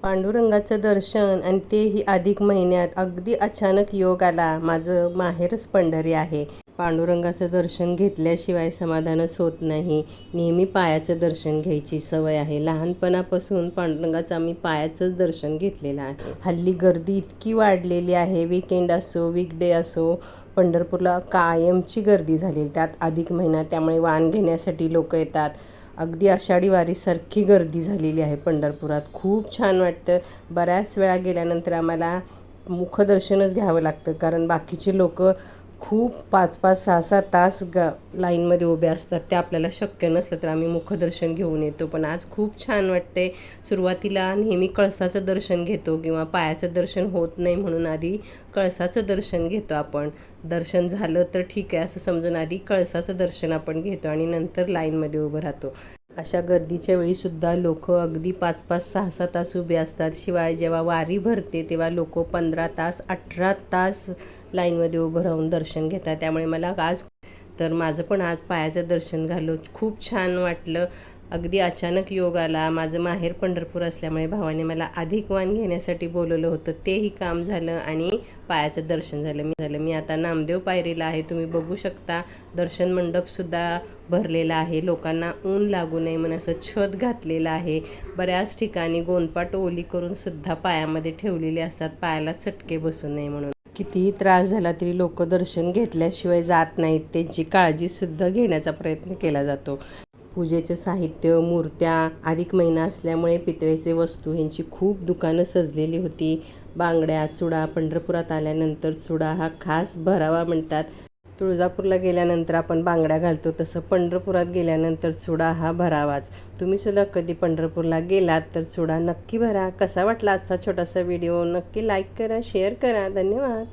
पांडुरंगाचं दर्शन आणि तेही अधिक महिन्यात अगदी अचानक योग आला. माझं माहेरच पंढरी आहे. पांडुरंगाचं दर्शन घेतल्याशिवाय समाधानच होत नाही. नेहमी पायाचं दर्शन घ्यायची सवय आहे. लहानपणापासून पांडुरंगाचं आम्ही पायाचंच दर्शन घेतलेलं आहे. हल्ली गर्दी इतकी वाढलेली आहे. वीकेंड असो, वीकडे असो, पंढरपूरला कायमची गर्दी झालेली. त्यात अधिक महिना, त्यामुळे वाण घेण्यासाठी लोक येतात. अगदी आषाढी वारीसारखी गर्दी झालेली आहे पंढरपुरात. खूप छान वाटतं. बऱ्याच वेळा गेल्यानंतर आम्हाला मुखदर्शनच घ्यावं लागतं, कारण बाकीचे लोक खूप 5-5, 6-6 तास लाईनमध्ये उभे असतात. ते आपल्याला शक्य नसलं तर आम्ही मुखदर्शन घेऊन येतो. पण आज खूप छान वाटते. सुरुवातीला नेहमी कळसाचं दर्शन घेतो किंवा पायाचं दर्शन होत नाही म्हणून आधी कळसाचं दर्शन घेतो आपण. दर्शन झालं तर ठीक आहे असं समजून आधी कळसाचं दर्शन आपण घेतो आणि नंतर लाईनमध्ये उभं राहतो. अशा गर्दीच्या वेळीसुद्धा लोक अगदी 5-5, 6-6 तास उभे असतात. शिवाय जेव्हा वारी भरते तेव्हा लोक 15 तास, 18 तास लाईनमध्ये उभं राहून दर्शन घेतात. त्यामुळे मला माझं पण आज पायाचं दर्शन झालं. खूप छान वाटलं. अगदी अचानक योग आला. माझं माहेर पंढरपूर असल्यामुळे भावाने मला अधिक वाण घेण्यासाठी बोलवलं होतं. तेही काम झालं आणि पायाचं दर्शन झालं. मी आता नामदेव पायरीला आहे. तुम्ही बघू शकता दर्शन मंडपसुद्धा भरलेला आहे. लोकांना ऊन लागू नये म्हणून असं छत घातलेलं आहे. बऱ्याच ठिकाणी गोंदपाट ओली करून सुद्धा पायामध्ये ठेवलेले असतात, पायाला चटके बसू नये म्हणून. कितीही त्रास झाला तरी लोक दर्शन घेतल्याशिवाय जात नाहीत. त्यांची काळजीसुद्धा घेण्याचा प्रयत्न केला जातो. पूजेचे साहित्य, मूर्त्या, अधिक महिना असल्यामुळे पितळेचे वस्तू ह्यांची खूप दुकानं सजलेली होती. बांगड्या, चुडा, पंढरपुरात आल्यानंतर चुडा हा खास भरावा म्हणतात. तुळजापूरला गेल्यानंतर आपण बांगड्या घालतो, तसं पंढरपुरात गेल्यानंतर चुडा हा भरावाच. तुम्हीसुद्धा कधी पंढरपूरला गेलात तर चुडा नक्की भरा. कसा वाटला आजचा छोटासा व्हिडिओ? नक्की लाईक करा, शेअर करा. धन्यवाद.